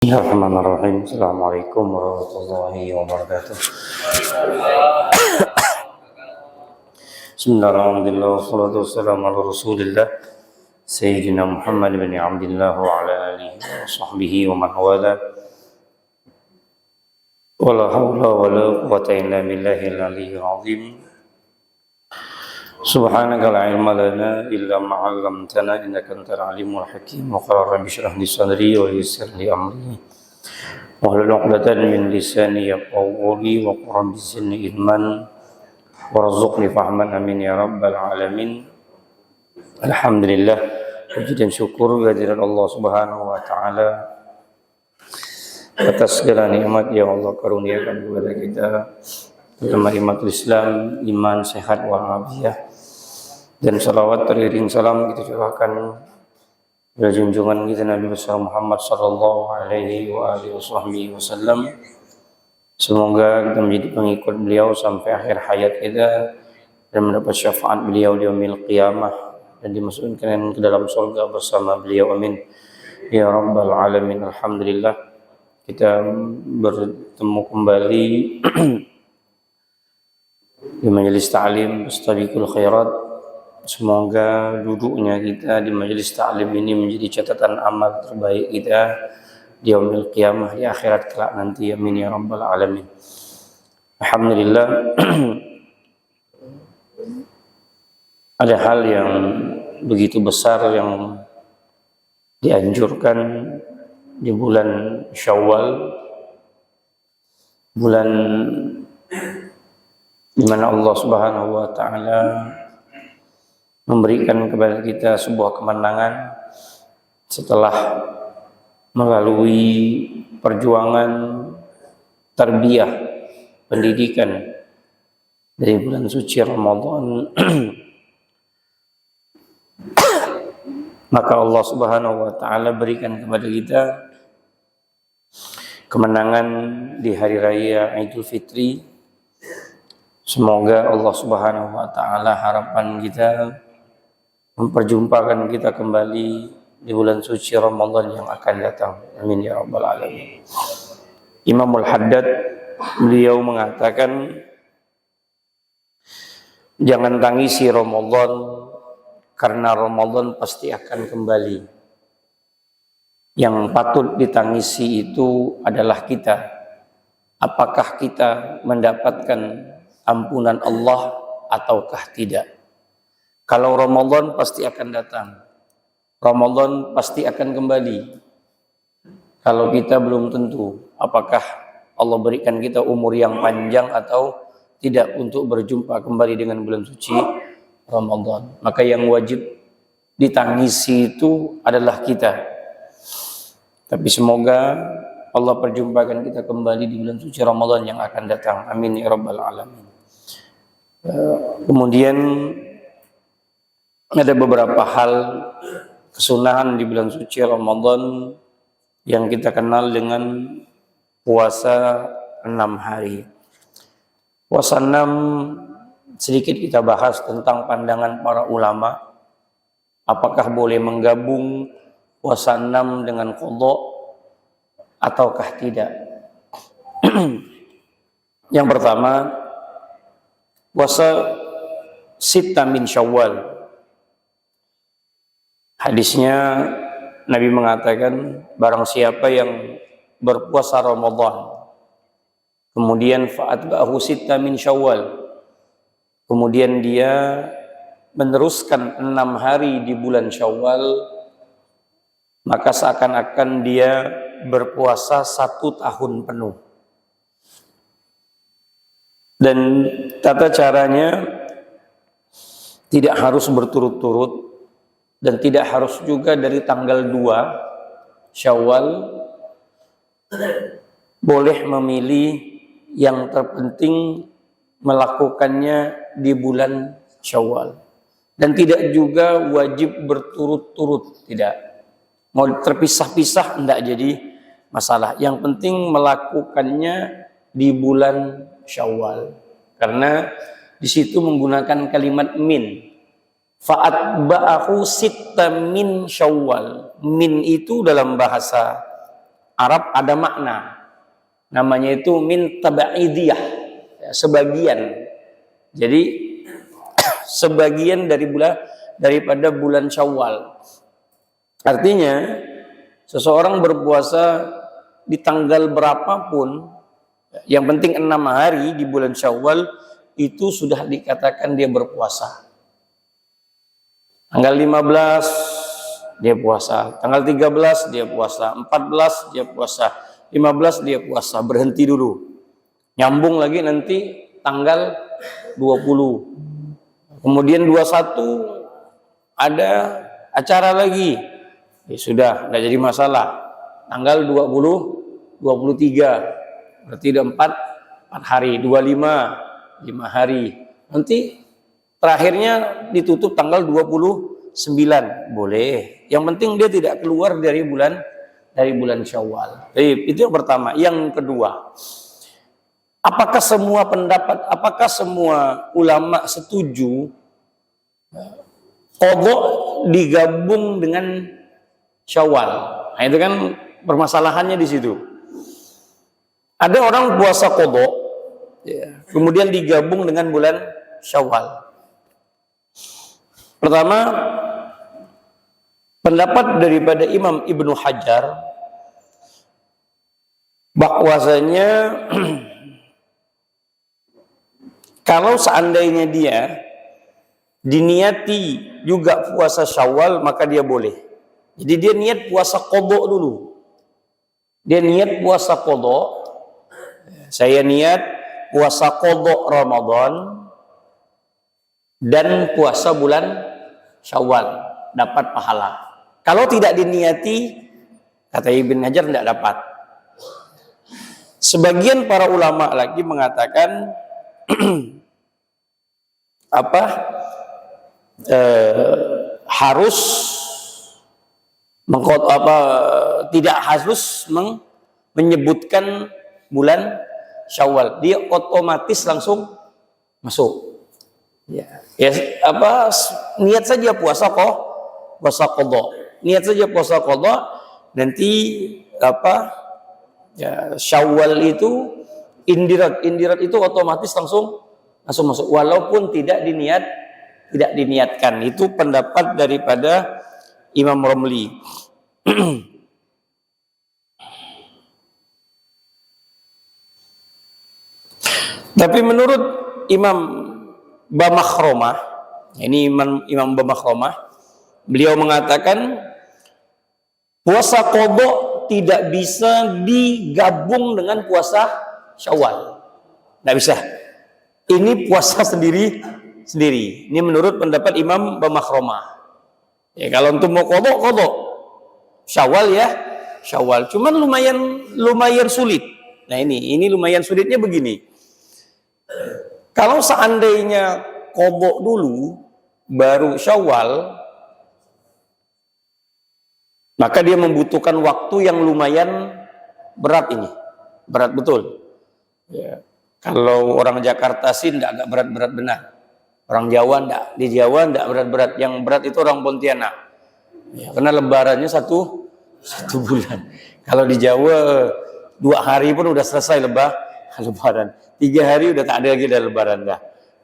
Bismillahirrahmanirrahim. Assalamualaikum warahmatullahi wabarakatuh. Bismillahirrahmanirrahim. Wassalatu wassalamu ala Rasulillah Sayyidina Muhammad bin Abdullah wa ala alihi wa sahbihi wa man wala. Wala hawla wala quwwata illa billahil aliyyil azim. Subhanaka la ilma lana illa ma 'allamtana innaka antal alimul hakim. Wa qala rabbi shrah li sadri wa yassir li amri. Wahlul 'uqdatam min lisani yafqahu qawli wa qur rabbi zidni ilman warzuqni fahman amin ya rabbal alamin. Alhamdulillah, puji dan syukur kehadirat Allah Subhanahu wa taala atas segala nikmat yang Allah karuniakan kepada kita, terutama nikmat Islam, iman, sehat walafiat. Dan salawat teriring salam kita curahkan kepada junjungan kita Nabi besar Muhammad sallallahu alaihi wa alihi wasallam. Semoga kita menjadi pengikut beliau sampai akhir hayat kita dan mendapat syafaat beliau di yaumil qiyamah dan dimasukkan ke dalam surga bersama beliau, amin ya rabbal alamin. Alhamdulillah, kita bertemu kembali di majelis ta'lim Mustabiqul Khairat. Semoga duduknya kita di majelis ta'lim ini menjadi catatan amal terbaik kita di yaumil qiyamah, di akhirat kelak nanti, amin ya rabbal alamin. Alhamdulillah, ada hal yang begitu besar yang dianjurkan di bulan Syawal, bulan di mana Allah Subhanahu wa taala memberikan kepada kita sebuah kemenangan setelah melalui perjuangan tarbiyah, pendidikan dari bulan suci Ramadan. Maka Allah Subhanahu wa taala berikan kepada kita kemenangan di hari raya Idul Fitri. Semoga Allah Subhanahu wa taala, harapan kita, memperjumpakan kita kembali di bulan suci Ramadan yang akan datang, amin ya rabbal alamin. Imamul Haddad beliau mengatakan, jangan tangisi Ramadan karena Ramadan pasti akan kembali. Yang patut ditangisi itu adalah kita. Apakah kita mendapatkan ampunan Allah ataukah tidak? Kalau Ramadan pasti akan datang, Ramadan pasti akan kembali. Kalau kita belum tentu apakah Allah berikan kita umur yang panjang atau tidak untuk berjumpa kembali dengan bulan suci Ramadan. Maka yang wajib ditangisi itu adalah kita. Tapi semoga Allah perjumpakan kita kembali di bulan suci Ramadan yang akan datang, amin ya rabbal alamin. Kemudian ada beberapa hal kesunahan di bulan suci Ramadan yang kita kenal dengan puasa 6 hari. Puasa 6 sedikit kita bahas tentang pandangan para ulama. Apakah boleh menggabung puasa 6 dengan qadha ataukah tidak? Yang pertama, puasa Sitta min Syawal. Hadisnya Nabi mengatakan, barang siapa yang berpuasa Ramadan kemudian fa'atba'ahu sitta min Syawal, kemudian dia meneruskan 6 hari di bulan Syawal, maka seakan-akan dia berpuasa 1 tahun penuh. Dan tata caranya tidak harus berturut-turut dan tidak harus juga dari tanggal 2 Syawal. Boleh memilih, yang terpenting melakukannya di bulan Syawal. Dan tidak juga wajib berturut-turut, tidak. Mau terpisah-pisah tidak jadi masalah. Yang penting melakukannya di bulan Syawal. Karena di situ menggunakan kalimat min. Fa'atba'ahu sitta min Syawal. Min itu dalam bahasa Arab ada makna. Namanya itu min tabaidiyah, sebagian. Jadi sebagian daripada bulan Syawal. Artinya seseorang berpuasa di tanggal berapapun, yang penting 6 hari di bulan Syawal itu sudah dikatakan dia berpuasa. Tanggal 15 dia puasa, tanggal 13 dia puasa, 14 dia puasa, 15 dia puasa, berhenti dulu. Nyambung lagi nanti tanggal 20. Kemudian 21 ada acara lagi. Ya sudah, enggak jadi masalah. Tanggal 20, 23. Berarti ada 4 hari, 25, 5 hari. Nanti terakhirnya ditutup tanggal 29. Boleh. Yang penting dia tidak keluar dari bulan Syawal. Itu yang pertama. Yang kedua, apakah semua ulama setuju qadha digabung dengan Syawal? Nah, itu kan permasalahannya di situ. Ada orang puasa qadha, kemudian digabung dengan bulan Syawal. Pertama, pendapat daripada Imam Ibnu Hajar bahwasanya kalau seandainya dia diniati juga puasa Syawal, maka dia boleh. Jadi dia niat puasa qadha dulu. Dia niat puasa qadha. Saya niat puasa qadha Ramadan dan puasa bulan Syawal, dapat pahala. Kalau tidak diniati, kata Ibnu Hajar, tidak dapat. Sebagian para ulama lagi mengatakan harus tidak harus menyebutkan bulan Syawal, dia otomatis langsung masuk. Niat saja puasa qadha. Niat saja puasa qadha, nanti Syawal itu indirat itu otomatis langsung masuk walaupun tidak diniatkan. Itu pendapat daripada Imam Romli. Tapi menurut Imam Bamakhromah, ini Imam Bamakhromah, beliau mengatakan puasa qadha tidak bisa digabung dengan puasa Syawal. Tidak bisa. Ini puasa sendiri. Ini menurut pendapat Imam Bamakhromah. Ya, kalau untuk mau qadha Syawal ya, Syawal. Cuman lumayan sulit. Nah, ini lumayan sulitnya begini. Kalau seandainya qadha dulu baru Syawal, maka dia membutuhkan waktu yang lumayan berat ini. Berat betul. Ya. Kalau orang Jakarta sih enggak berat-berat benar. Orang Jawa enggak. Di Jawa enggak berat-berat. Yang berat itu orang Pontianak. Ya, karena lebarannya satu bulan. Kalau di Jawa 2 hari pun udah selesai lebaran. 3 hari udah tak ada lagi dah lebaran dah.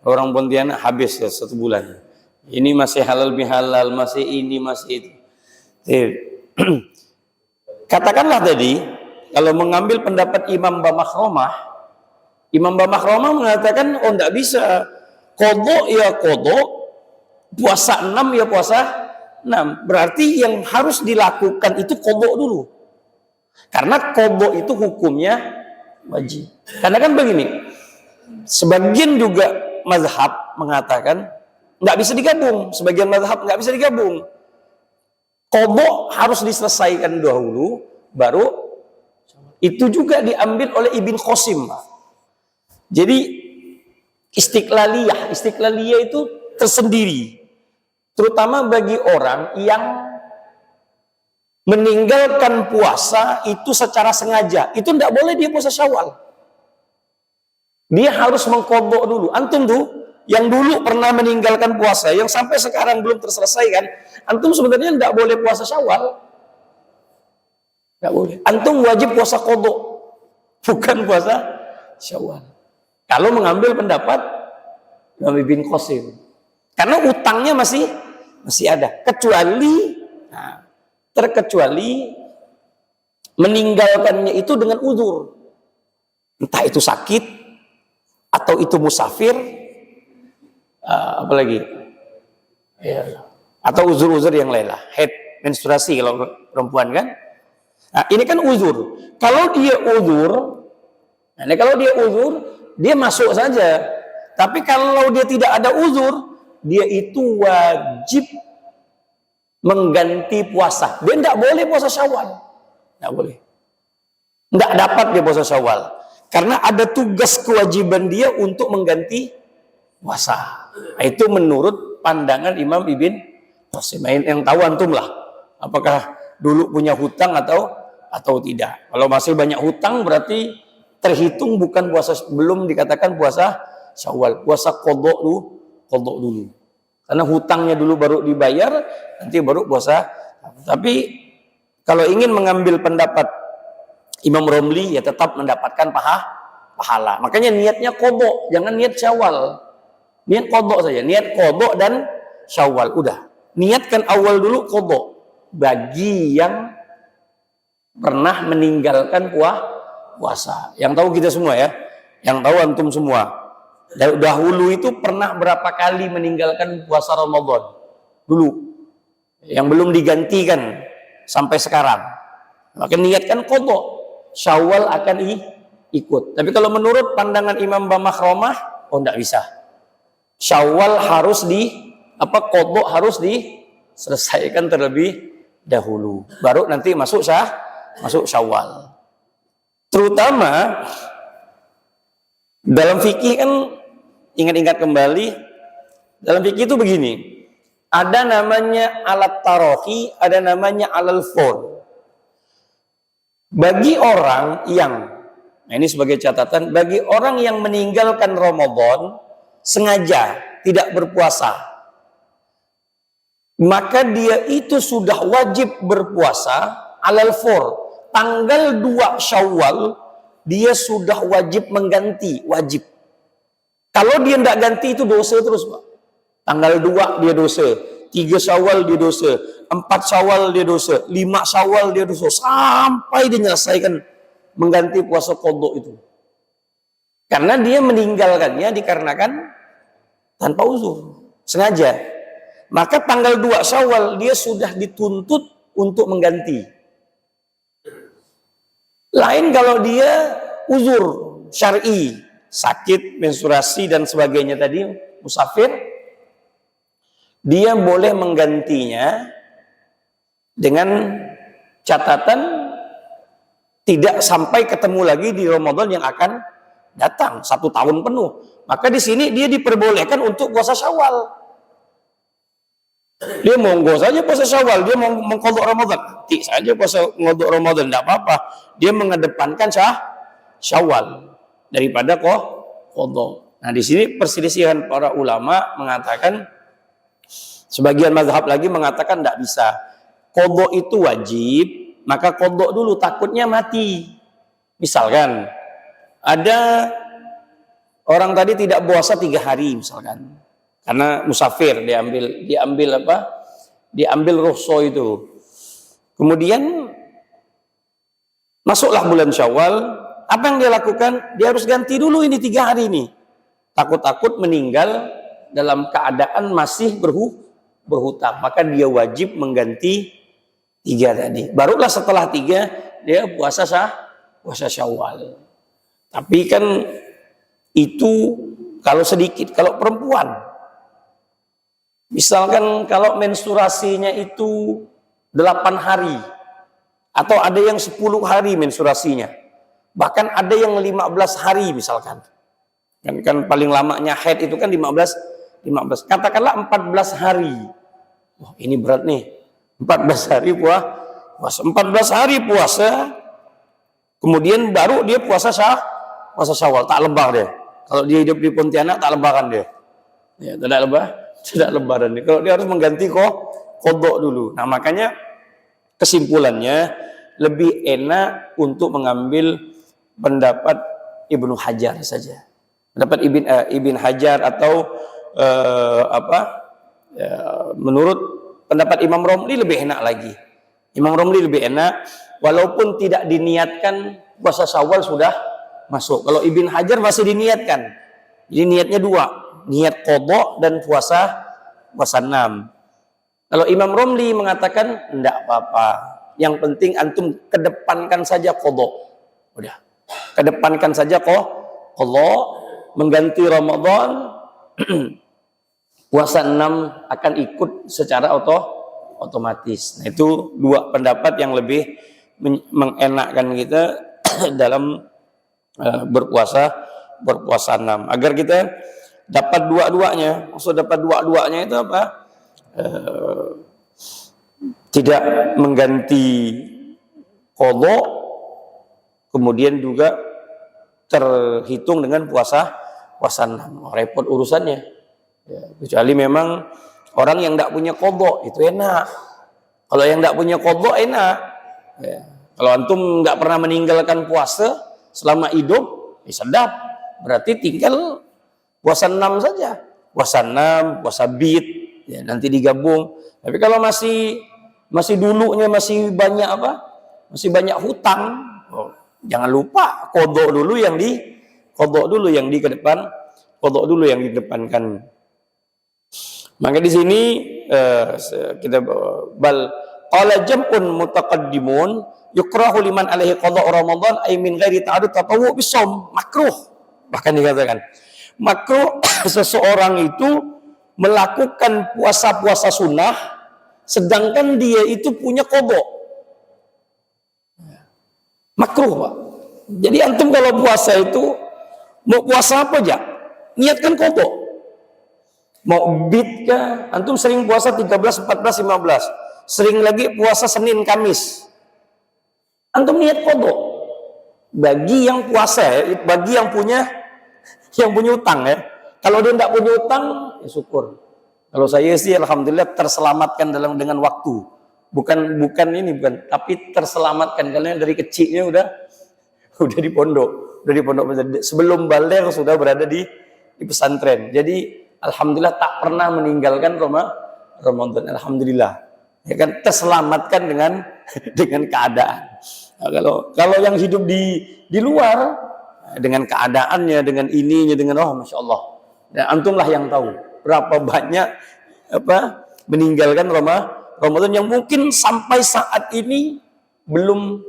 Orang Pontianak habis ya 1 bulan. Ini masih halal bihalal, masih ini, masih itu. Katakanlah tadi, kalau mengambil pendapat Imam Bamakhromah mengatakan, oh enggak bisa. Qadha ya qadha, puasa 6 ya puasa 6. Berarti yang harus dilakukan itu qadha dulu. Karena qadha itu hukumnya wajib. Karena kan begini, sebagian juga mazhab mengatakan nggak bisa digabung. Sebagian mazhab nggak bisa digabung. Qadha harus diselesaikan dahulu, baru itu juga diambil oleh Ibn Qasim. Jadi istiqlaliyah itu tersendiri, terutama bagi orang yang meninggalkan puasa itu secara sengaja. Itu tidak boleh dia puasa Syawal. Dia harus mengqadha dulu. Antum tuh yang dulu pernah meninggalkan puasa, yang sampai sekarang belum terselesaikan, antum sebenarnya tidak boleh puasa Syawal. Nggak boleh. Antum wajib puasa qadha, bukan puasa Syawal. Kalau mengambil pendapat Imam Ibn Qasim. Karena utangnya masih ada. Terkecuali meninggalkannya itu dengan uzur. Entah itu sakit atau itu musafir, apalagi ya, atau uzur-uzur yang lain lah, haid, menstruasi kalau perempuan kan. Nah, ini kan uzur. Kalau dia uzur, dia masuk saja. Tapi kalau dia tidak ada uzur, dia itu wajib mengganti puasa. Dia tidak boleh puasa Syawal. Tidak boleh. Tidak dapat dia puasa Syawal. Karena ada tugas kewajiban dia untuk mengganti puasa. Nah, itu menurut pandangan Imam Ibn Qasim. Yang tahu antum lah. Apakah dulu punya hutang atau tidak. Kalau masih banyak hutang berarti terhitung bukan puasa, belum dikatakan puasa Syawal. Puasa qadha dulu. Karena hutangnya dulu baru dibayar, nanti baru puasa. Tapi kalau ingin mengambil pendapat Imam Romli, ya tetap mendapatkan pahala. Makanya niatnya qadha, jangan niat Syawal. Niat qadha saja, niat qadha dan Syawal. Udah, niatkan awal dulu qadha. Bagi yang pernah meninggalkan puasa. Yang tahu kita semua ya, yang tahu antum semua. Dahulu itu pernah berapa kali meninggalkan puasa Ramadan dulu, yang belum digantikan sampai sekarang. Maka niatkan qadha, Syawal akan ikut. Tapi kalau menurut pandangan Imam Bamahromah, tidak bisa. Syawal harus qadha harus diselesaikan terlebih dahulu, baru nanti masuk Syawal. Terutama dalam fikih kan, ingat-ingat kembali, dalam fikih itu begini, ada namanya alat tarohi, ada namanya alal fur. Bagi orang yang, nah ini sebagai catatan, bagi orang yang meninggalkan Ramadan sengaja tidak berpuasa, maka dia itu sudah wajib berpuasa alal fur. Tanggal 2 Syawal dia sudah wajib mengganti, wajib. Kalau dia tidak ganti itu dosa terus, Pak. Tanggal 2 dia dosa, 3 Syawal dia dosa, 4 Syawal dia dosa, 5 Syawal dia dosa, sampai dia menyelesaikan mengganti puasa qadha itu. Karena dia meninggalkannya dikarenakan tanpa uzur, sengaja. Maka tanggal 2 Syawal dia sudah dituntut untuk mengganti. Lain kalau dia uzur syar'i, sakit, menstruasi dan sebagainya tadi, musafir, dia boleh menggantinya dengan catatan tidak sampai ketemu lagi di Ramadan yang akan datang 1 tahun penuh. Maka di sini dia diperbolehkan untuk puasa Syawal. Dia monggo saja puasa Syawal, dia mau mengqadha Ramadan, nanti saja puasa qadha Ramadan, tidak apa-apa. Dia mengedepankan Syawal daripada qadha. Nah, di sini perselisihan para ulama mengatakan, sebagian mazhab lagi mengatakan tidak bisa. Qadha itu wajib, maka qadha dulu, takutnya mati. Misalkan ada orang tadi tidak puasa 3 hari misalkan. Karena musafir, diambil rukhsah itu. Kemudian masuklah bulan Syawal, apa yang dia lakukan? Dia harus ganti dulu ini 3 hari ini. Takut-takut meninggal dalam keadaan masih berhutang, maka dia wajib mengganti 3 tadi. Barulah setelah 3 dia puasa Syawal. Tapi kan itu kalau sedikit. Kalau perempuan, misalkan kalau menstruasinya itu 8 hari, atau ada yang 10 hari menstruasinya, bahkan ada yang 15 hari misalkan. Kan paling lamanya haid itu kan 15. Katakanlah 14 hari. Wah, ini berat nih. 14 hari puasa. 14 hari puasa, kemudian baru dia puasa Syawal, tak lebah dia. Kalau dia hidup di Pontianak tak lebaran dia. Ya, tidak lebaran dia. Kalau dia harus mengganti qadha dulu. Nah, makanya kesimpulannya lebih enak untuk mengambil pendapat Ibnu Hajar saja. Pendapat Ibn Hajar atau menurut pendapat Imam Romli lebih enak lagi. Imam Romli lebih enak, walaupun tidak diniatkan puasa Syawal sudah masuk. Kalau Ibn Hajar masih diniatkan. Jadi niatnya dua, niat qadha dan puasa 6. Kalau Imam Romli mengatakan enggak apa-apa. Yang penting antum kedepankan saja qadha. Udah. Kedepankan saja qadha, mengganti Ramadan. Puasa 6 akan ikut secara otomatis. Nah, itu dua pendapat yang lebih mengenakkan kita dalam berpuasa 6. Agar kita dapat dua-duanya. Maksud dapat dua-duanya itu apa? Tidak mengganti qadha, kemudian juga terhitung dengan puasa 6. Repot urusannya. Ya, kecuali memang orang yang tidak punya qadha itu enak. Kalau yang tidak punya qadha enak. Ya. Kalau antum nggak pernah meninggalkan puasa selama hidup, sedap. Berarti tinggal puasa 6 saja. Puasa 6, puasa bid, ya, nanti digabung. Tapi kalau masih dulunya masih banyak masih banyak hutang, jangan lupa qadha dulu yang didepankan. Maka di sini kita qala jam'un mutaqaddimun yukrahu liman alaihi qadha Ramadan ay min ghairi ta'addud tatawwu bisawm, makruh. Bahkan dikatakan makruh seseorang itu melakukan puasa-puasa sunnah sedangkan dia itu punya qadha. Makruh, Pak. Jadi antum kalau puasa itu mau puasa apa aja? Niatkan qadha. Mau bid kah? Antum sering puasa 13, 14, 15. Sering lagi puasa Senin, Kamis. Antum niat qadha. Bagi yang puasa, bagi yang punya utang ya. Kalau dia tidak punya utang, ya syukur. Kalau saya sih alhamdulillah terselamatkan dengan waktu. Bukan tapi terselamatkan karena dari kecilnya udah di pondok, sebelum balik sudah berada di pesantren. Jadi alhamdulillah tak pernah meninggalkan Ramadan. Alhamdulillah. Ya kan, terselamatkan dengan keadaan. Nah, kalau yang hidup di luar dengan keadaannya, dengan ininya, dengan masya Allah. Dan antumlah yang tahu berapa banyak meninggalkan Ramadan yang mungkin sampai saat ini belum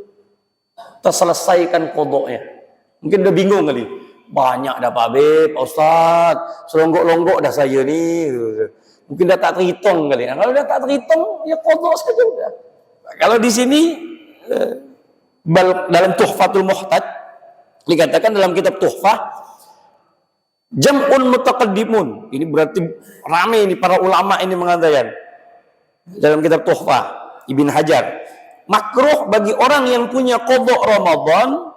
terselesaikan qadha-nya. Mungkin udah bingung kali. Banyak dah Pak Ustaz, selonggok-longgok dah saya ni. Mungkin dah tak terhitung kali. Kalau dah tak terhitung, ya qadha saja dah. Kalau di sini dalam Tuhfatul Muhtaj dikatakan dalam kitab Tuhfah jam'un mutaqaddimun. Ini berarti ramai ini para ulama ini mengatakan dalam kitab Tuhfah Ibn Hajar, makruh bagi orang yang punya qadha Ramadan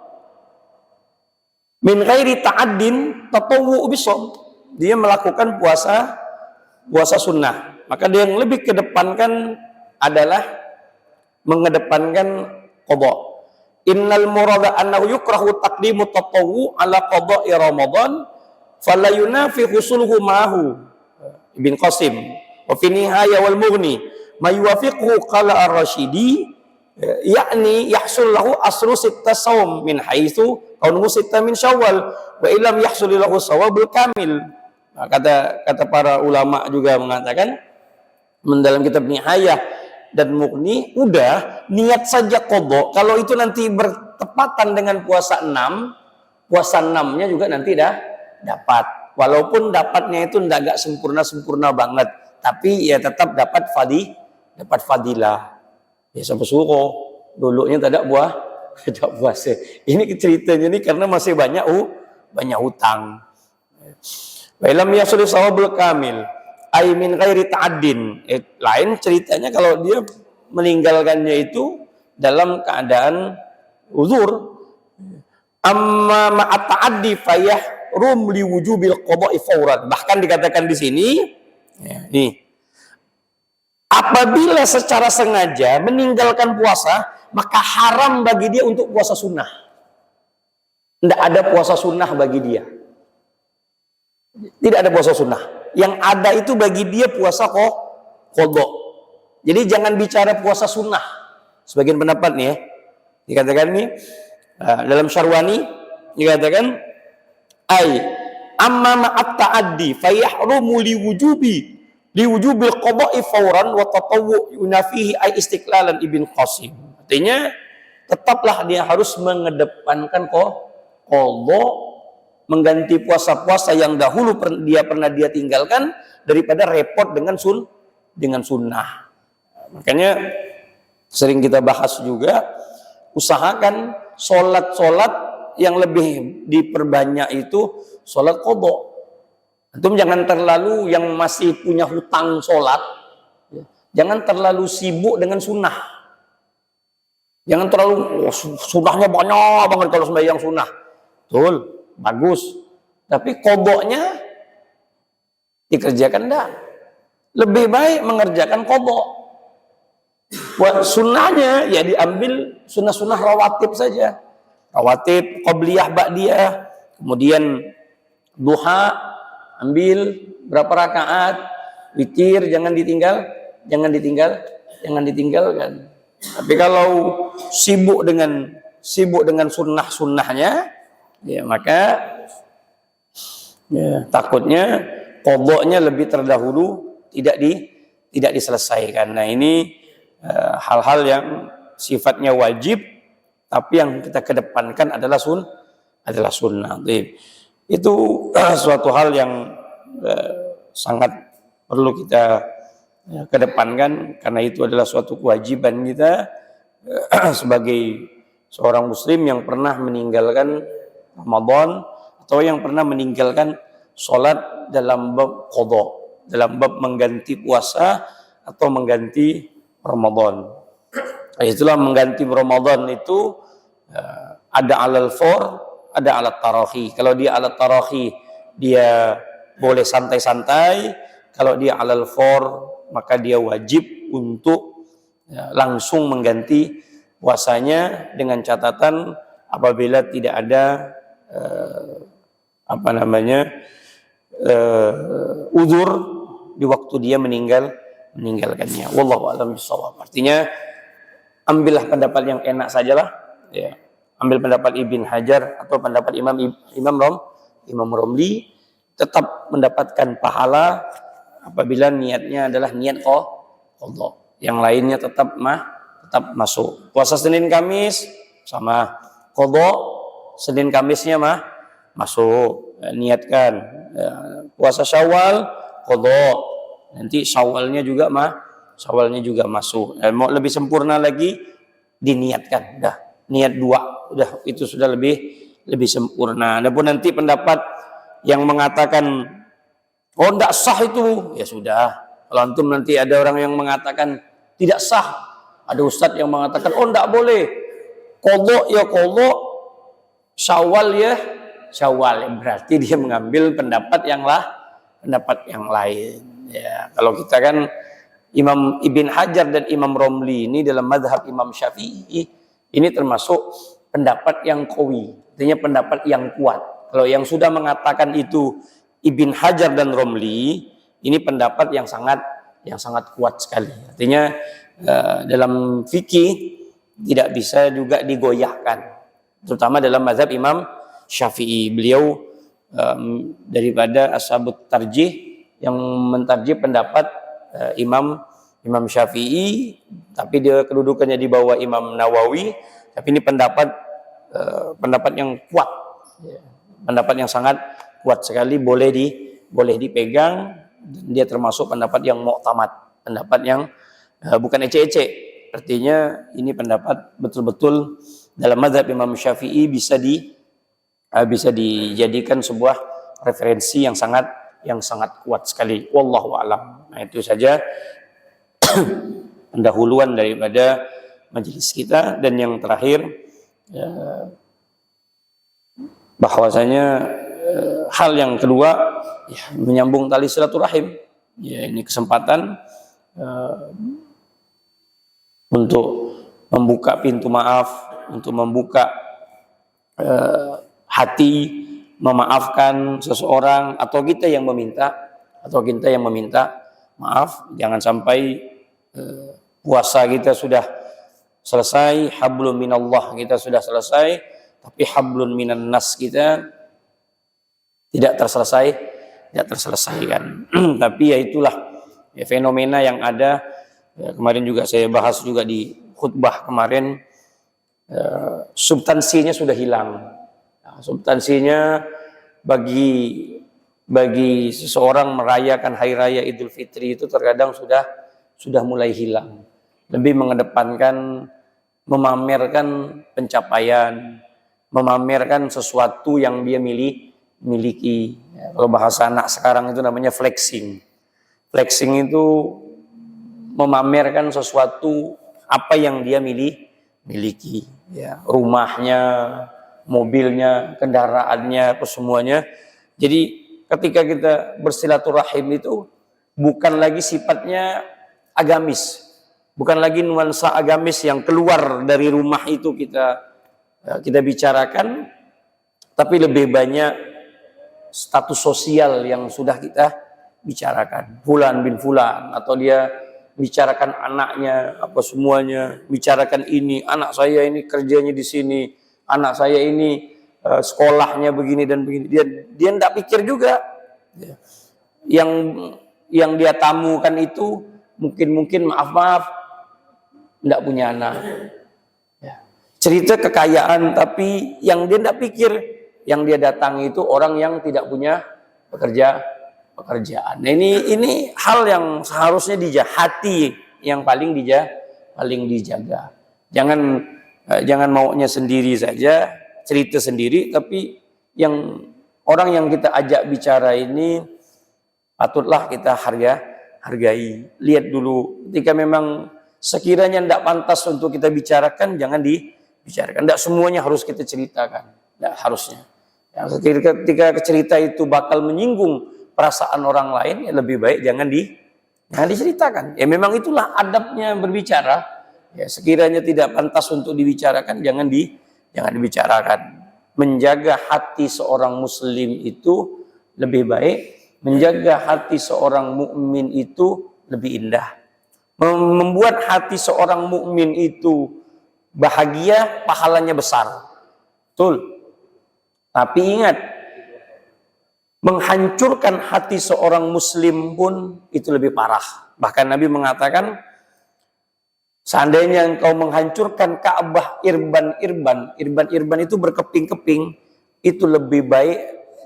min ghairi ta'addin tatawwu bisawm. Dia melakukan puasa sunnah. Maka dia yang lebih kedepankan adalah mengedepankan qadha. Innal murada annahu yukrahu taqdimu tatawwu ala qada'i Ramadan fala yunafi husuluhu ma'ahu. Ibn Qasim wa fi nihaya wal mughni ma yuwafiqhu qala ar-Rasyidi yakni yahsul lahu asru sitta saum min haitsu kaunuhu sitta min Syawal wa illam yahsul lahu sawabul kamil. Nah, kata para ulama juga mengatakan dalam kitab Nihayah dan Mughni, udah niat saja qadha. Kalau itu nanti bertepatan dengan puasa 6, puasa 6-nya juga nanti dah dapat. Walaupun dapatnya itu enggak sempurna banget, tapi ya tetap dapat fadilah. Ya sampai suruh dulunya tidak puasa. Ini ceritanya ini karena masih banyak hutang. Wa lam yasul sawabul kamil ay min ghairi ta'addin. Lain ceritanya kalau dia meninggalkannya itu dalam keadaan uzur. Amma ma'at ta'addi fayahrum li wujubil qada'i fawran. Bahkan dikatakan di sini ya, nih, apabila secara sengaja meninggalkan puasa maka haram bagi dia untuk puasa sunnah. Tidak ada puasa sunnah bagi dia. Tidak ada puasa sunnah. Yang ada itu bagi dia puasa qadha. Jadi jangan bicara puasa sunnah. Sebagian pendapat nih ya, dikatakan nih dalam Syarwani dikatakan amma ma'at ta'addi fayahrumu liwujubil qada'i fawran wa tatawwu yunafihi ay istiqlalan Ibn Qasim. Artinya tetaplah dia harus mengedepankan qadha, mengganti puasa-puasa yang dahulu dia pernah tinggalkan daripada repot dengan sunnah. Makanya sering kita bahas juga, usahakan sholat yang lebih diperbanyak itu sholat qadha. Antum jangan terlalu yang masih punya hutang sholat, jangan terlalu sibuk dengan sunnah. Jangan terlalu sunnahnya banyak banget kalau sembahyang sunnah. Betul, bagus. Tapi qadha-nya dikerjakan enggak? Lebih baik mengerjakan qadha. Sunnahnya ya diambil sunnah-sunnah rawatib saja. Rawatib, qabliyah, ba'diyah. Kemudian duha, ambil berapa rakaat, witir jangan ditinggalkan. Tapi kalau sibuk dengan sunnah-sunnahnya, ya maka ya, takutnya qadha-nya lebih terdahulu tidak diselesaikan. Nah, ini hal-hal yang sifatnya wajib, tapi yang kita kedepankan adalah sunnah. Itu suatu hal yang sangat perlu kita kedepankan, karena itu adalah suatu kewajiban kita sebagai seorang muslim yang pernah meninggalkan Ramadan atau yang pernah meninggalkan sholat dalam bab qadha, dalam bab mengganti puasa atau mengganti Ramadan. Itulah mengganti Ramadan itu ada alal for, ada alat tarahi. Kalau dia alat tarahi, dia boleh santai-santai. Kalau dia alal for, maka dia wajib untuk langsung mengganti puasanya, dengan catatan apabila tidak ada uzur di waktu dia meninggalkannya. Wallahu a'lam bishawab. Artinya ambillah pendapat yang enak sajalah, ya. Ambil pendapat Ibn Hajar atau pendapat Imam Romli, tetap mendapatkan pahala apabila niatnya adalah niat qadha. Yang lainnya tetap masuk. Puasa Senin Kamis sama qadha, Senin Kamisnya masuk. Niatkan. Puasa Syawal qadha. Nanti Syawalnya juga masuk. Mau lebih sempurna lagi, diniatkan. Dah, niat 2, udah itu sudah lebih sempurna. Adapun nanti pendapat yang mengatakan enggak sah itu, ya sudah. Kalau antum nanti ada orang yang mengatakan tidak sah, ada ustadz yang mengatakan enggak boleh, qadha ya qadha, Syawal ya Syawal, berarti dia mengambil pendapat yang lain. Ya, kalau kita kan Imam Ibn Hajar dan Imam Romli ini dalam mazhab Imam Syafi'i, ini termasuk pendapat yang qawi, artinya pendapat yang kuat. Kalau yang sudah mengatakan itu Ibn Hajar dan Romli, ini pendapat yang sangat kuat sekali. Artinya dalam fikih tidak bisa juga digoyahkan, terutama dalam mazhab Imam Syafi'i. Beliau daripada ashabut tarjih, yang mentarjih pendapat Imam Syafi'i, tapi dia kedudukannya di bawah Imam Nawawi. Tapi ini pendapat yang kuat, pendapat yang sangat kuat sekali, boleh dipegang. Dia termasuk pendapat yang mu'tamad, pendapat yang bukan ece-ece. Artinya ini pendapat betul-betul dalam mazhab Imam Syafi'i bisa dijadikan sebuah referensi yang sangat kuat sekali. Wallahu a'lam. Nah, itu saja pendahuluan daripada majelis kita. Dan yang terakhir, bahwasanya hal yang kedua, ya, menyambung tali silaturahim. Ya, ini kesempatan untuk membuka pintu maaf, untuk membuka hati, memaafkan seseorang, atau kita yang meminta maaf. Jangan sampai puasa kita sudah selesai, hablum minallah kita sudah selesai, tapi hablun minan nas kita tidak terselesaikan. Tapi ya itulah ya, fenomena yang ada. Ya, kemarin juga saya bahas juga di khutbah kemarin, substansinya sudah hilang. Nah, substansinya bagi seseorang merayakan hari raya Idul Fitri itu terkadang sudah mulai hilang. Lebih mengedepankan memamerkan pencapaian, memamerkan sesuatu yang dia miliki. Ya, kalau bahasa anak sekarang itu namanya flexing. Flexing itu memamerkan sesuatu apa yang dia miliki, ya, rumahnya, mobilnya, kendaraannya, apa semuanya. Jadi ketika kita bersilaturahim itu bukan lagi sifatnya agamis, bukan lagi nuansa agamis yang keluar dari rumah itu kita bicarakan, tapi lebih banyak status sosial yang sudah kita bicarakan. Fulan bin Fulan, atau dia bicarakan anaknya, apa semuanya, bicarakan ini, anak saya ini kerjanya di sini, anak saya ini sekolahnya begini dan begini. Dia tidak pikir juga yang dia tamukan itu mungkin maaf tidak punya anak. Ya. Cerita kekayaan, tapi yang dia tidak pikir, yang dia datangi itu orang yang tidak punya pekerjaan. Nah, ini hal yang seharusnya hati yang paling dijaga. Jangan maunya sendiri saja, cerita sendiri, tapi orang yang kita ajak bicara ini patutlah kita hargai. Lihat dulu, ketika memang sekiranya tidak pantas untuk kita bicarakan, jangan dibicarakan. Tidak semuanya harus kita ceritakan, tidak harusnya. Ketika cerita itu bakal menyinggung perasaan orang lain, ya lebih baik jangan diceritakan. Ya memang itulah adabnya berbicara. Ya sekiranya tidak pantas untuk dibicarakan, jangan dibicarakan. Menjaga hati seorang muslim itu lebih baik, menjaga hati seorang mukmin itu lebih indah. Membuat hati seorang mukmin itu bahagia, pahalanya besar. Betul. Tapi ingat, menghancurkan hati seorang muslim pun itu lebih parah. Bahkan Nabi mengatakan, seandainya engkau menghancurkan Ka'bah irban itu berkeping-keping, itu lebih baik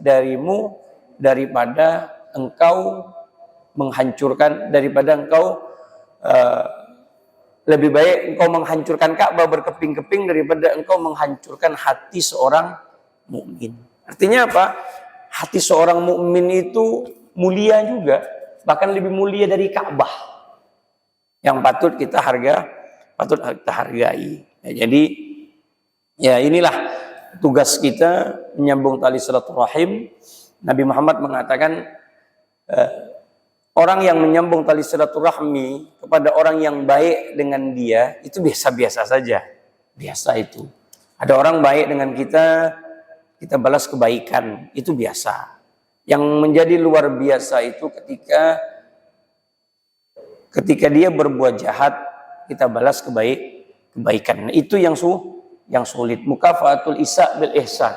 darimu daripada engkau menghancurkan, lebih baik engkau menghancurkan Ka'bah berkeping-keping daripada engkau menghancurkan hati seorang mukmin. Artinya apa? Hati seorang mukmin itu mulia juga, bahkan lebih mulia dari Ka'bah, yang patut kita hargai. Ya, jadi ya inilah tugas kita menyambung tali silaturahim. Nabi Muhammad mengatakan orang yang menyambung tali silaturahmi kepada orang yang baik dengan dia itu biasa-biasa saja, biasa itu. Ada orang baik dengan kita balas kebaikan, itu biasa. Yang menjadi luar biasa itu ketika dia berbuat jahat, kita balas kebaikan. Itu yang sulit. Mukafatul isa bil ihsan.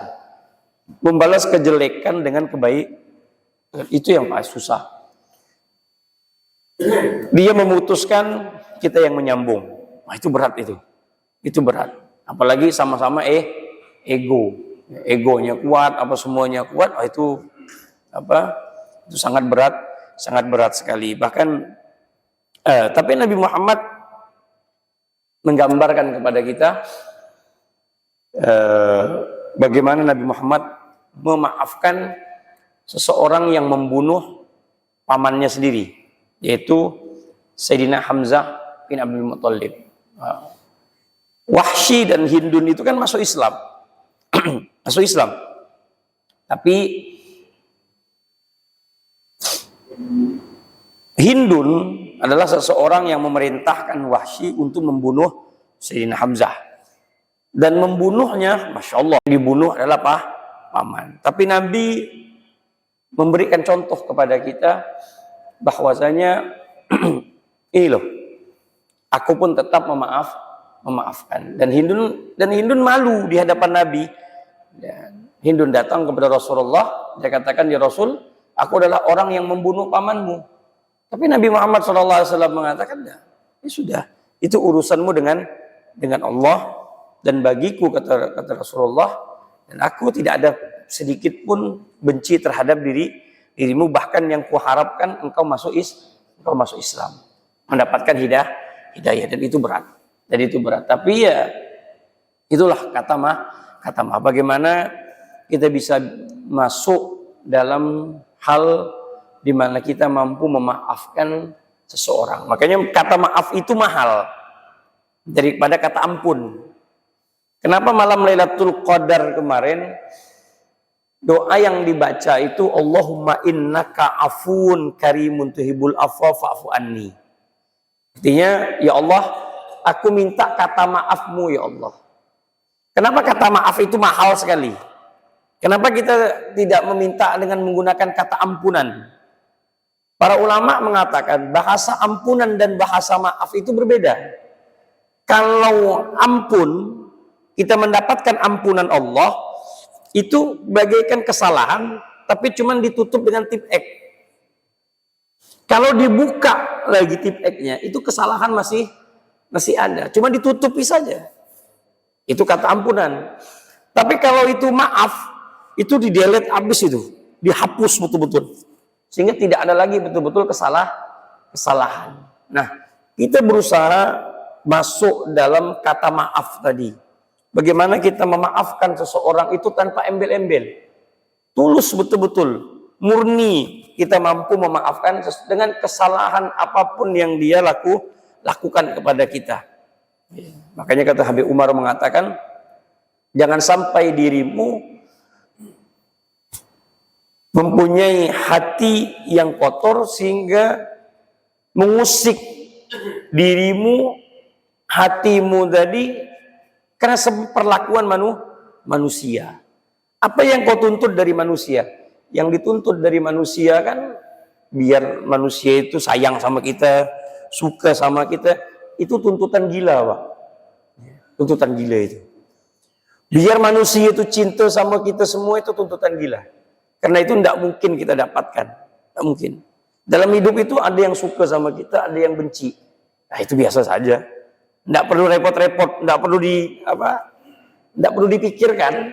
Membalas kejelekan dengan kebaikan. Itu yang paling susah. Dia memutuskan, kita yang menyambung. Nah, itu berat itu. Itu berat. Apalagi sama-sama ego. Egonya kuat, apa semuanya kuat, itu sangat berat sekali. Bahkan tapi Nabi Muhammad menggambarkan kepada kita bagaimana Nabi Muhammad memaafkan seseorang yang membunuh pamannya sendiri, yaitu Sayyidina Hamzah bin Abdul Muttalib. Wahsy dan Hindun itu kan masuk Islam. Tapi Hindun adalah seseorang yang memerintahkan Wahsy untuk membunuh Sayyidina Hamzah. Dan membunuhnya, Masya Allah, dibunuh adalah paman. Tapi Nabi memberikan contoh kepada kita bahwasanya ini loh, aku pun tetap memaafkan. Dan Hindun malu di hadapan Nabi. Dan Hindun datang kepada Rasulullah, dia katakan, ya Rasul, aku adalah orang yang membunuh pamanmu. Tapi Nabi Muhammad SAW mengatakan, ya sudah, itu urusanmu dengan Allah. Dan bagiku, kata Rasulullah, dan aku tidak ada sedikit pun benci terhadap dirimu, bahkan yang kuharapkan engkau masuk Islam, mendapatkan hidayah, dan itu berat. Tapi ya itulah kata maaf. Bagaimana kita bisa masuk dalam hal di mana kita mampu memaafkan seseorang. Makanya kata maaf itu mahal daripada kata ampun. Kenapa malam Lailatul Qadar kemarin doa yang dibaca itu Allahumma innaka afuun karimun tuhibul afwa fa'fu anni. Artinya, ya Allah, aku minta kata maafmu ya Allah. Kenapa kata maaf itu mahal sekali? Kenapa kita tidak meminta dengan menggunakan kata ampunan? Para ulama mengatakan bahasa ampunan dan bahasa maaf itu berbeda. Kalau ampun, kita mendapatkan ampunan Allah, itu bagaikan kesalahan, tapi cuma ditutup dengan tip X. Kalau dibuka lagi tip X-nya, itu kesalahan masih ada, cuma ditutupi saja. Itu kata ampunan. Tapi kalau itu maaf, itu di-delete habis, itu dihapus betul-betul, sehingga tidak ada lagi betul-betul kesalahan. Nah, kita berusaha masuk dalam kata maaf tadi. Bagaimana kita memaafkan seseorang itu tanpa embel-embel, tulus betul-betul, murni kita mampu memaafkan dengan kesalahan apapun yang dia lakukan kepada kita. Makanya kata Habib Umar mengatakan, jangan sampai dirimu mempunyai hati yang kotor sehingga mengusik dirimu, hatimu tadi, karena perlakuan manusia. Apa yang kau tuntut dari manusia? Yang dituntut dari manusia kan biar manusia itu sayang sama kita, suka sama kita. Itu tuntutan gila, Pak. Tuntutan gila itu. Biar manusia itu cinta sama kita semua, itu tuntutan gila. Karena itu tidak mungkin kita dapatkan. Tidak mungkin. Dalam hidup itu ada yang suka sama kita, ada yang benci. Nah, itu biasa saja. Tidak perlu repot-repot, tidak perlu dipikirkan.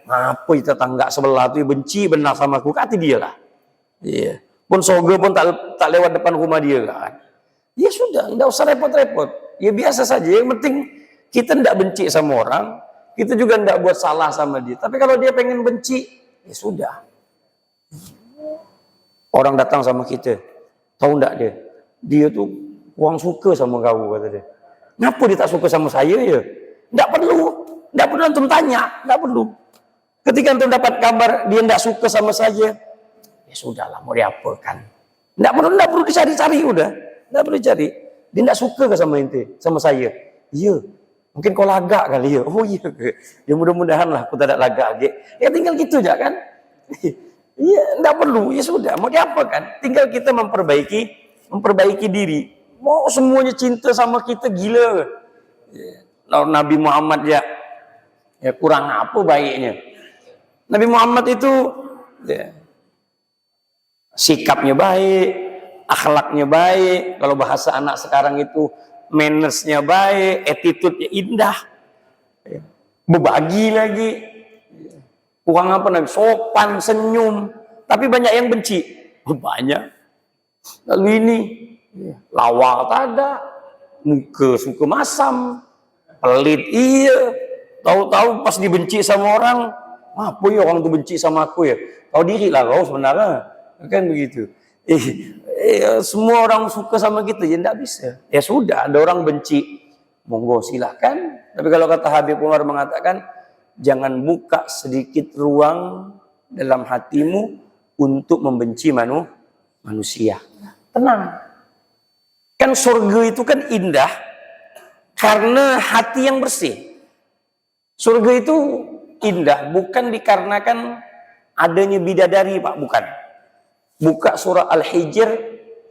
Apa itu tetangga sebelah itu benci benar sama aku, kata dia lah. Iya. Pun soge pun tak lewat depan rumah dia kan. Ya sudah, tidak usah repot-repot. Ya biasa saja. Yang penting kita tidak benci sama orang, kita juga tidak buat salah sama dia. Tapi kalau dia pengen benci, ya sudah. Orang datang sama kita, tahu tidak dia tuh orang suka sama kau, kata dia. Kenapa dia tak suka sama saya ya? Tidak perlu antum tanya, tidak perlu. Ketika antum dapat kabar dia tidak suka sama saya, ya sudahlah, mau diapakan? Tidak perlu dicari-cari, udah. Tidak perlu cari. Dia tidak suka sama ente, sama saya. Iya, mungkin kau lagak kali ya. Oh iya, ya mudah-mudahan lah aku tidak lagak. Ya tinggal gitu aja kan. Iya, tidak perlu. Ya sudah, mau diapakan? Tinggal kita memperbaiki diri. Mau semuanya cinta sama kita, gila. Lalu Nabi Muhammad ya kurang apa baiknya. Nabi Muhammad itu ya, sikapnya baik, akhlaknya baik. Kalau bahasa anak sekarang itu mannersnya baik, attitude-nya indah. Berbagi lagi. Kurang apa Nabi? Sopan, senyum. Tapi banyak yang benci. Banyak. Lalu ini lawak tak ada, muka suka masam, pelit iya. Tahu-tahu pas dibenci sama orang, apa ya orang tu benci sama aku ya? Tahu diri lah kau sebenarnya, kan begitu. Semua orang suka sama kita, ya tidak bisa. Ya sudah, ada orang benci, monggo silahkan. Tapi kalau kata Habib Umar mengatakan, jangan buka sedikit ruang dalam hatimu untuk membenci manusia. Tenang. Kan surga itu kan indah Karena hati yang bersih. Surga itu indah bukan dikarenakan adanya bidadari, Pak, bukan. Buka surah Al-Hijr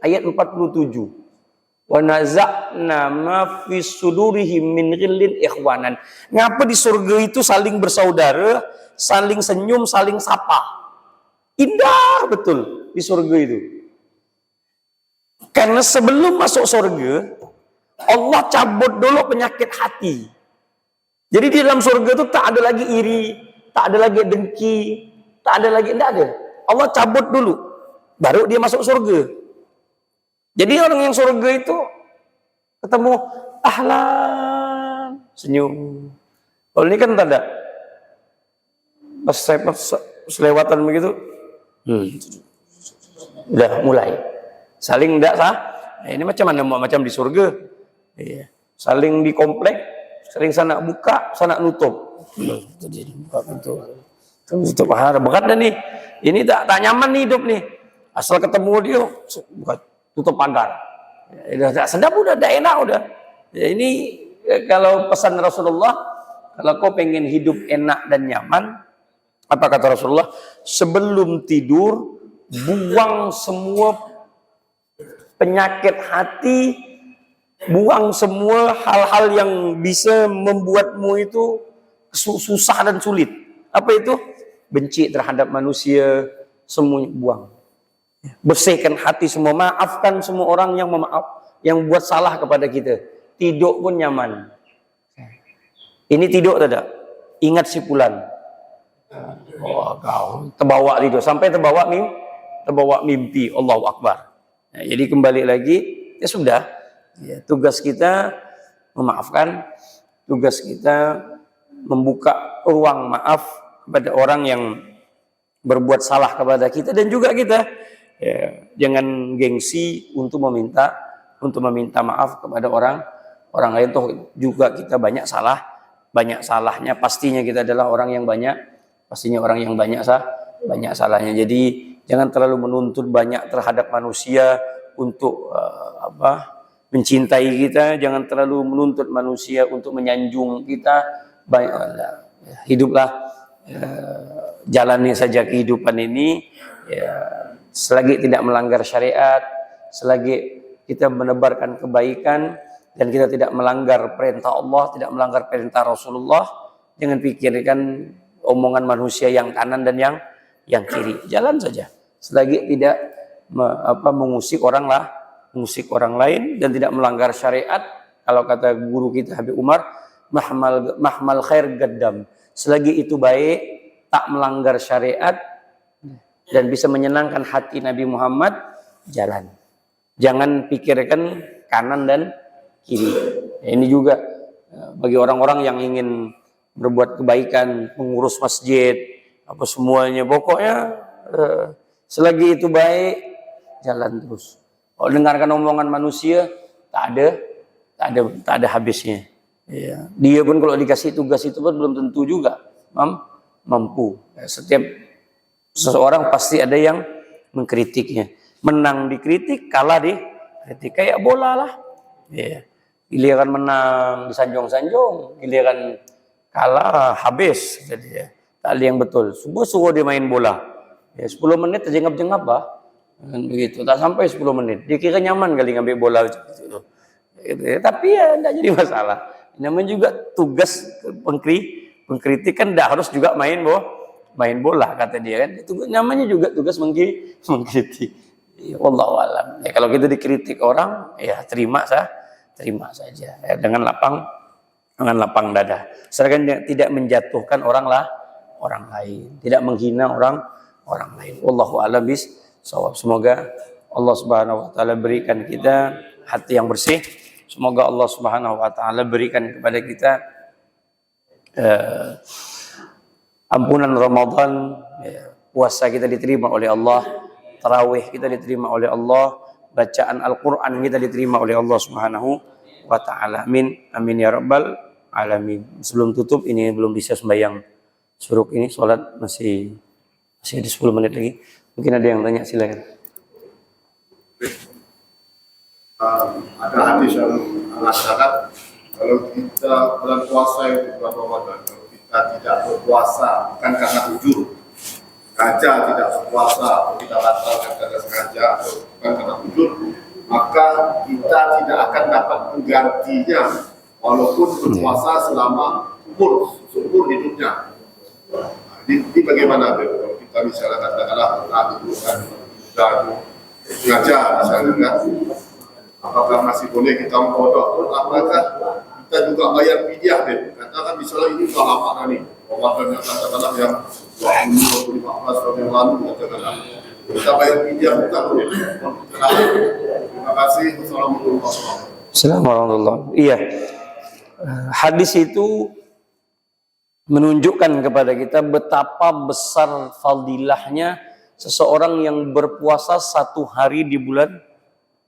ayat 47. Wa naza'na ma fis sudurihim min ghillin ikhwanan. Ngapa di surga itu saling bersaudara, saling senyum, saling sapa. Indah betul di surga itu. Karena sebelum masuk surga, Allah cabut dulu penyakit hati. Jadi di dalam surga itu tak ada lagi iri, tak ada lagi dengki, tak ada lagi, tidak ada. Allah cabut dulu, baru dia masuk surga. Jadi orang yang surga itu ketemu ahlan, senyum. Kalau ini kan tak ada. Pas saya selewatan begitu, udah mulai. Saling tidak sah. Nah, ini macam mana? Macam di surga. Iya. Saling di komplek, saling sana buka, sana nutup. Jadi buka pintu. Tutup berat dah nih. Ini tak nyaman nih hidup nih. Asal ketemu dia, buka, tutup pagar. Ya, udah sedap, udah enak udah. Ya, ini kalau pesan Rasulullah, kalau kau pengen hidup enak dan nyaman, apa kata Rasulullah? Sebelum tidur, buang semua penyakit hati, buang semua hal-hal yang bisa membuatmu itu susah dan sulit. Apa itu? Benci terhadap manusia, semuanya buang. Bersihkan hati semua, maafkan semua orang yang yang buat salah kepada kita. Tidur pun nyaman. Ini tidur tidak? Ingat si Fulan. Oh, kau terbawa tidur sampai terbawa mimpi. Allahu Akbar. Nah, jadi kembali lagi, ya sudah. Ya, tugas kita memaafkan, tugas kita membuka ruang maaf kepada orang yang berbuat salah kepada kita, dan juga kita ya, jangan gengsi untuk meminta maaf kepada orang lain. Toh juga kita banyak salahnya. Pastinya kita adalah orang yang banyak salahnya. Jadi jangan terlalu menuntut banyak terhadap manusia untuk mencintai kita. Jangan terlalu menuntut manusia untuk menyanjung kita. Hiduplah, jalani saja kehidupan ini ya, selagi tidak melanggar syariat, selagi kita menebarkan kebaikan dan kita tidak melanggar perintah Allah, tidak melanggar perintah Rasulullah. Jangan pikirkan omongan manusia yang kanan dan yang kiri. Jalan saja selagi tidak mengusik orang lain dan tidak melanggar syariat. Kalau kata guru kita Habib Umar, mahmal khair gaddam. Selagi itu baik, tak melanggar syariat dan bisa menyenangkan hati Nabi Muhammad, jalan. Jangan pikirkan kanan dan kiri. Ini juga bagi orang-orang yang ingin berbuat kebaikan, mengurus masjid, apa semuanya, pokoknya selagi itu baik, jalan terus. Kalau dengarkan omongan manusia, tak ada habisnya. Ya. Dia pun kalau dikasih tugas itu pun belum tentu juga mampu. Ya, setiap seseorang pasti ada yang mengkritiknya. Menang dikritik, kalah dikritik. Kayak bola lah. Ya. Giliran menang disanjung-sanjung, giliran kalah habis. Jadi ya, tak ada yang betul. Suruh dia main bola. Ya, 10 menit terjengap-jengap lah. Begitu. Tak sampai 10 menit. Dia kira nyaman kali ngambil bola gitu. Ya, tapi ya tidak jadi masalah. Namanya juga tugas pengkritik kan tidak harus juga main bola kata dia kan. Itu namanya juga tugas mengkritik. Ya, wallahu alam. Ya, kalau kita dikritik orang, ya terima saja. Ya, dengan lapang dada. Sedangkan tidak menjatuhkan orang lain, tidak menghina orang lain. Wallahu alam bissawab. Semoga Allah Subhanahu wa taala berikan kita hati yang bersih. Semoga Allah Subhanahu wa taala berikan kepada kita ampunan Ramadan, ya, puasa kita diterima oleh Allah, tarawih kita diterima oleh Allah, bacaan Al-Qur'an kita diterima oleh Allah Subhanahu wa taala. Amin. Amin ya rabbal alamin. Sebelum tutup, ini belum bisa sembahyang syuruk ini, salat masih ada 10 menit lagi. Mungkin ada yang tanya, silakan. Ada hadis yang mengatakan Kalau kita bulan puasa itu bulan Ramadan, kalau kita tidak berpuasa bukan karena ujur, sengaja tidak berpuasa atau kita batalkan karena sengaja atau bukan karena ujur, maka kita tidak akan dapat menggantinya walaupun berpuasa selama seumur hidupnya. Ini bagaimana kalau kita misalnya katakanlah ragu sengaja misalnya kan, apakah masih boleh kita mengkodok? Terus apakah kita juga bayar fidyah deh? Katakan misalnya ini sudah lama nih, Ramadan yang katakanlah yang 2015 tahun yang lalu katakanlah, kita bayar fidyah juga boleh. Terima kasih. Assalamualaikum Assalamualaikum warahmatullahi wabarakatuh. Iya, hadis itu menunjukkan kepada kita betapa besar fadilahnya seseorang yang berpuasa 1 hari di bulan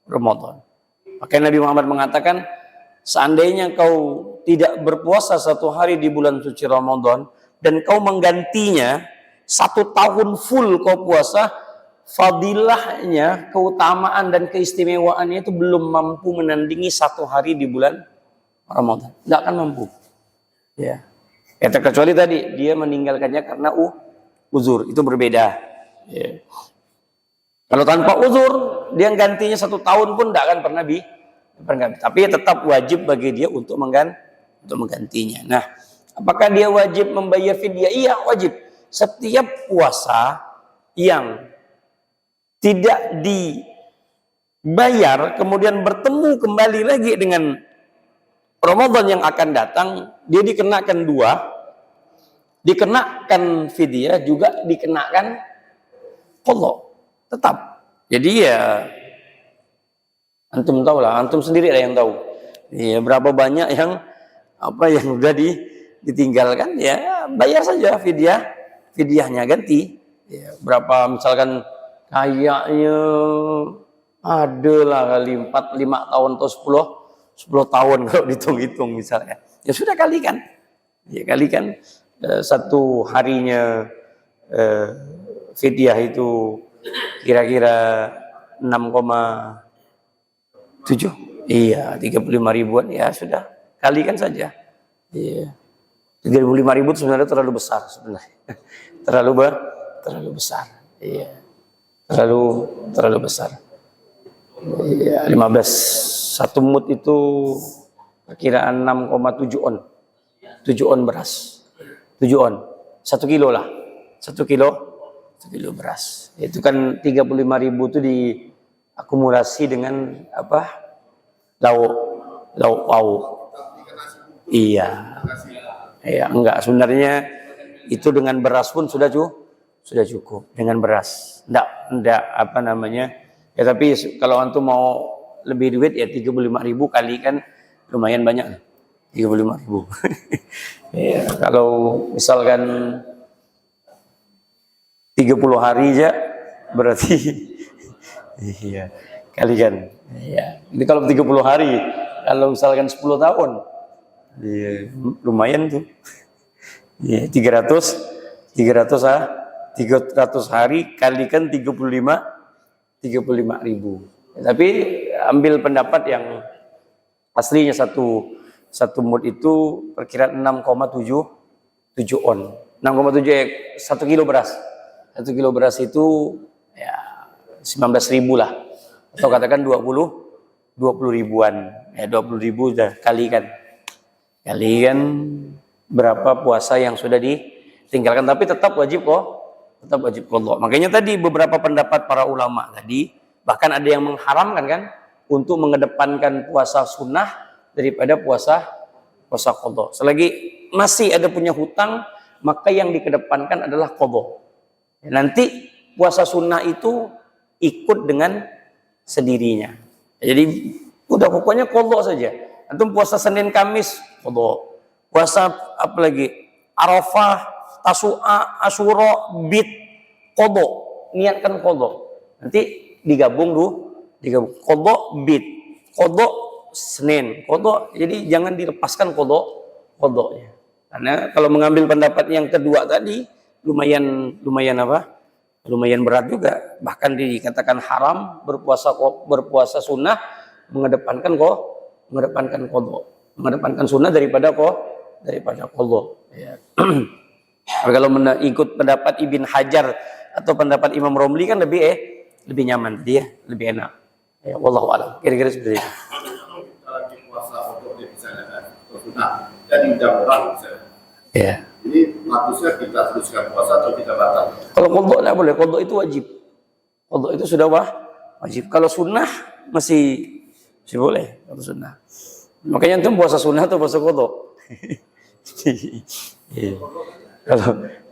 Ramadan. Makanya Nabi Muhammad mengatakan, seandainya kau tidak berpuasa 1 hari di bulan suci Ramadan dan kau menggantinya 1 tahun full kau puasa, fadilahnya, keutamaan dan keistimewaannya itu belum mampu menandingi 1 hari di bulan Ramadan. Tidak akan mampu. Ya. Terkecuali tadi dia meninggalkannya karena uzur, itu berbeda. Ya. Kalau tanpa uzur, dia gantinya 1 tahun pun tidak akan pernah tapi tetap wajib bagi dia untuk menggantinya. Nah, apakah dia wajib membayar fidyah? Iya, wajib. Setiap puasa yang tidak dibayar, kemudian bertemu kembali lagi dengan Ramadan yang akan datang, dia dikenakan 2, dikenakan fidyah, juga dikenakan qadha. Tetap. Jadi ya antum tahu lah, antum sendiri lah yang tahu. Ya, berapa banyak yang udah ditinggalkan, ya bayar saja fidyahnya ganti. Ya, berapa misalkan kayaknya ada lah kali 4-5 tahun atau 10 tahun kalau dihitung-hitung misalnya. Ya sudah kalikan. Ya kalikan 1 harinya fidyah itu kira-kira 6,7. Iya, 35 ribuan, ya sudah kalikan saja. Iya. 35 ribu sebenarnya terlalu besar sebenarnya. terlalu besar. Iya. Terlalu besar. Iya, 1 mut itu perkiraan 6,7 on. 7 on beras. 7 on. 1 kilo lah. 1 kilo beras. Itu kan 35 ribu itu diakumulasi dengan lauk pauk. Iya. Ya, enggak, sebenarnya itu dengan beras pun sudah cukup dengan beras. Enggak ya, tapi kalau antum mau lebih duit ya 35 ribu kali kan lumayan banyak. 35 ribu. Ya, kalau misalkan 30 hari aja berarti iya, kalikan. Iya. Ini kalau 30 hari, kalau misalkan 10 tahun, iya, lumayan tuh. Iya, 300 hari kalikan 35 ribu. Ya, tapi ambil pendapat yang aslinya satu mut itu perkiraan 6,7 on. 6,7 1 kilo beras. 1 kilo beras itu ya 19 ribu lah. Atau katakan 20 ribuan. Ya 20 ribu udah kalikan berapa puasa yang sudah ditinggalkan, tapi tetap wajib qadha. Makanya tadi beberapa pendapat para ulama tadi, bahkan ada yang mengharamkan kan untuk mengedepankan puasa sunnah daripada puasa qadha. Selagi masih ada punya hutang, maka yang dikedepankan adalah qadha. Nanti puasa sunnah itu ikut dengan sendirinya. Jadi udah pokoknya qadha saja. Antum puasa Senin Kamis qadha. Puasa apalagi Arafah, Tasu'a, Asyura, Bid, qadha. Niatkan qadha. Nanti digabung qadha Bid, qadha Senin, qadha. Jadi jangan dilepaskan qadha-nya. Karena kalau mengambil pendapat yang kedua tadi lumayan berat juga, bahkan dikatakan haram berpuasa sunnah mengedepankan qadha. mengedepankan sunnah daripada qadha. Ya. Kalau ikut pendapat Ibn Hajar atau pendapat Imam Romli kan lebih nyaman dia, lebih enak. Ya, wallahu a'lam. Kira-kira seperti itu. Lagi puasa untuk dia bisa atau sunnah jadi udah orang misalnya. Ya. Ini maksudnya kita teruskan puasa atau kita batal? Kalau qadha enggak boleh, qadha itu wajib. Qadha itu sudah wajib. Kalau sunnah masih boleh kalau sunnah. Makanya itu puasa sunnah atau puasa qadha.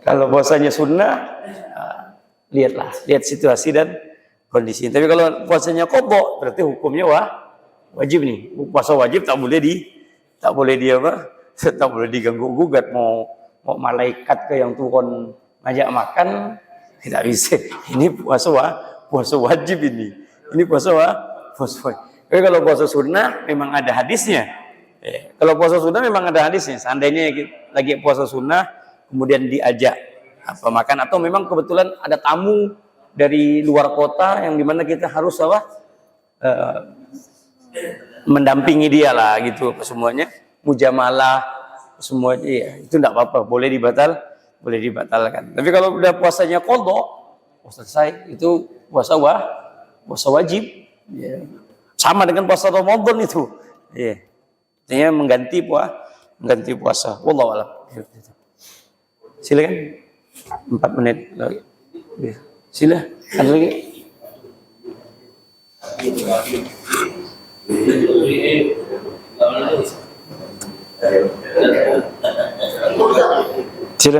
Kalau puasanya sunnah, lihat situasi dan kondisi. Tapi kalau puasanya qadha, berarti hukumnya wajib nih. Puasa wajib tak boleh diganggu gugat. Mau malaikat ke yang turun ngajak makan tidak bisa. Ini puasa wajib ini. Ini puasa wajib. Tapi kalau puasa sunnah memang ada hadisnya. Kalau puasa sunnah memang ada hadisnya. Seandainya lagi puasa sunnah kemudian diajak makan atau memang kebetulan ada tamu dari luar kota yang dimana kita harus mendampingi dia lah gitu, semuanya mujamalah semuanya, ya, itu tidak apa-apa, boleh dibatalkan. Tapi kalau udah puasanya qadha, selesai, itu puasa wajib, ya. Sama dengan puasa Ramadan itu, ya. Artinya mengganti puasa. Wallahu a'lam. Silakan 4 menit lagi. Sila, ada lagi. Sila.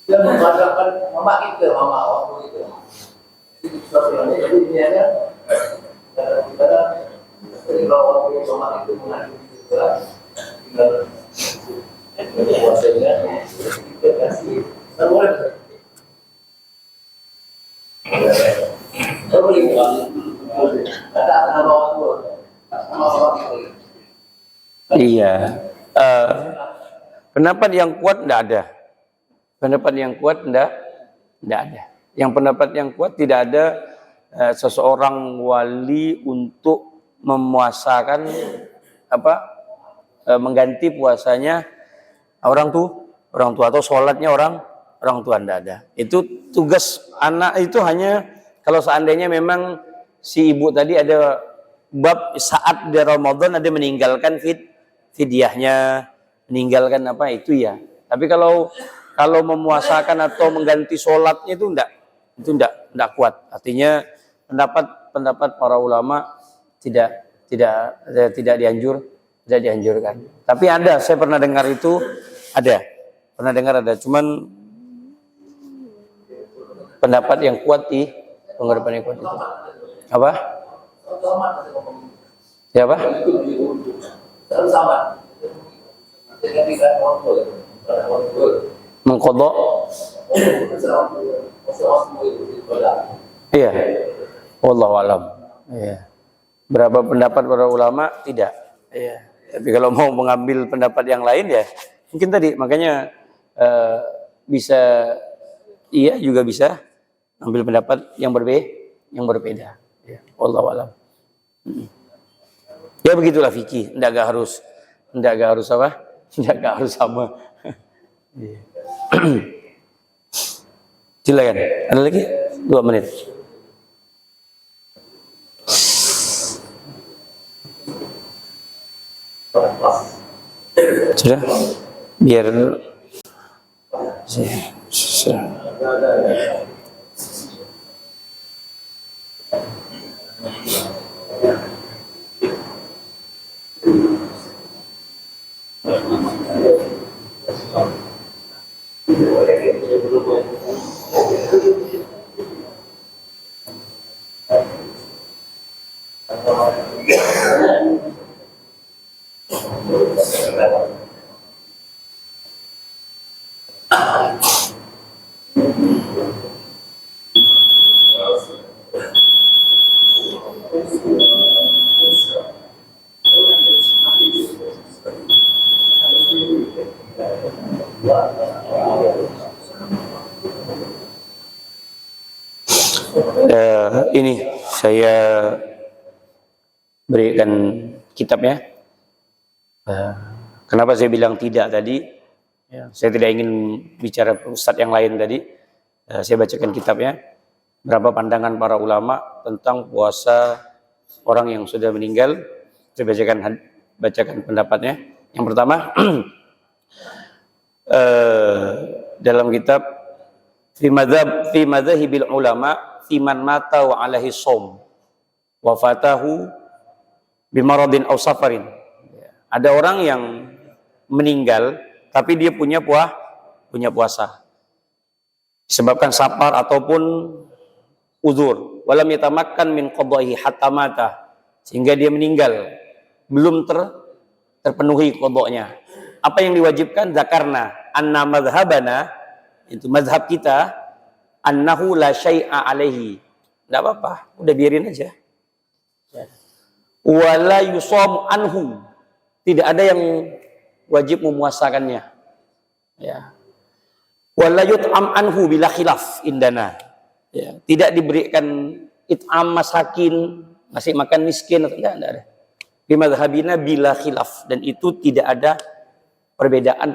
Dia mengadakan mama kita, mama waktu itu. Jadi dia jadi kalau waktu mama itu mengandung juga, tinggal puasanya kita kasih taruhan. Iya. Pendapat yang kuat tidak ada. Pendapat yang kuat tidak ada. Yang pendapat yang kuat tidak ada seseorang wali untuk memuasakan mengganti puasanya orang tua atau sholatnya orang tua, tidak ada. Itu tugas anak itu hanya kalau seandainya memang si ibu tadi ada bab saat di Ramadan ada meninggalkan fidyahnya, meninggalkan itu ya. Tapi kalau memuasakan atau mengganti sholatnya itu enggak kuat. Artinya pendapat para ulama tidak dianjurkan. Tapi saya pernah dengar itu ada. Cuman pendapat yang kuat di penggerapan yang kuat itu. Apa? Ya apa? Mengkodok. Iya. Wallahu alam. Iya. Berapa pendapat para ulama tidak. Iya. Tapi kalau mau mengambil pendapat yang lain ya mungkin tadi makanya bisa iya juga bisa ambil pendapat yang berbeda. Ya. Wallahu alam. Ya begitulah fikih. Enggak harus apa? Enggak harus sama. Silakan. Ada lagi 2 menit. Sudah? Biar Ini saya berikan kitabnya. Kenapa saya bilang tidak tadi? Ya, saya tidak ingin bicara ustadz yang lain tadi. Saya bacakan kitabnya. Berapa pandangan para ulama tentang puasa orang yang sudah meninggal. Saya bacakan pendapatnya. Yang pertama, dalam kitab fi madzahibil ulama fi man mata wa alaihi shaum wa fatahu bimaradin aw safarin. Ada orang yang meninggal tapi dia punya puasa disebabkan safar ataupun uzur, walam yatamakkan min qadahi hatta mata, sehingga dia meninggal belum terpenuhi qadanya. Apa yang diwajibkan? Zakarna anna madhhabana, itu mazhab kita, annahu la syai'a alaihi, enggak apa-apa, udah biarin aja. Wala yusam anhu, tidak ada yang wajib memuasakannya. Ya. Wala yut'am anhu bila khilaf indana. Ya, tidak diberikan it'am masakin, ngasih makan miskin, atau enggak ada. Bi madzhabina bila khilaf, dan itu tidak ada perbedaan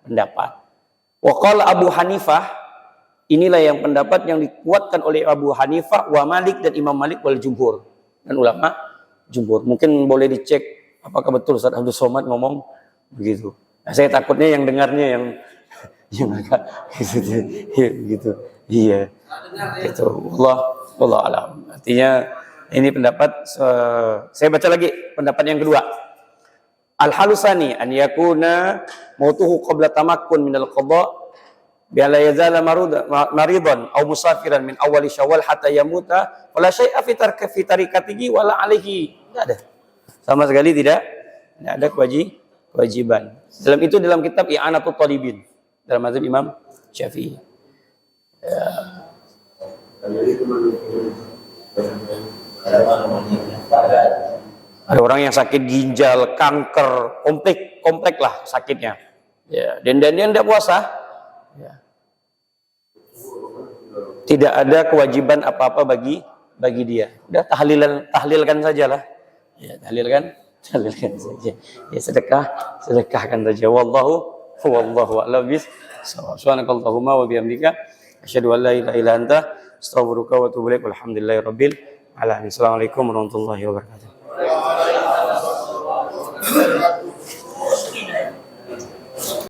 pendapat. Wa qala Abu Hanifah, inilah yang pendapat yang dikuatkan oleh Abu Hanifah wa Malik dan Imam Malik wal jumhur, dan ulama jumhur. Mungkin boleh dicek apakah betul Ustaz Abdul Somad ngomong begitu. Nah, saya takutnya yang dengarnya yang agak gitu. Iya. Itu Allah alam. Artinya ini pendapat, saya baca lagi pendapat yang kedua. Al-halusani an yakuna mautuhu qabla tamakkun minal qada bi la yazala maridan aw musafiran min awali Syawal hatta yamuta wala syai'a fi tarikatihi wala alaihi. Enggak ada. Sama sekali tidak ada kewajiban. Dalam kitab I'anatul Talibin dalam mazhab Imam Syafi'i. Ya. Ada orang yang sakit ginjal, kanker, komplek lah sakitnya. Ya, dan dia tidak puasa. Ya. Tidak ada kewajiban apa-apa bagi dia. Udah tahlilkan sajalah. Ya, tahlilkan saja. Ya, sedekahkan saja. Wallahu a'lam bissawab. Subhanakallahumma wa bihamdika asyhadu an la ilaha illa anta astaghfiruka wa atubu ilaik. Walhamdulillahirabbil alamin. Assalamualaikum warahmatullahi wabarakatuh.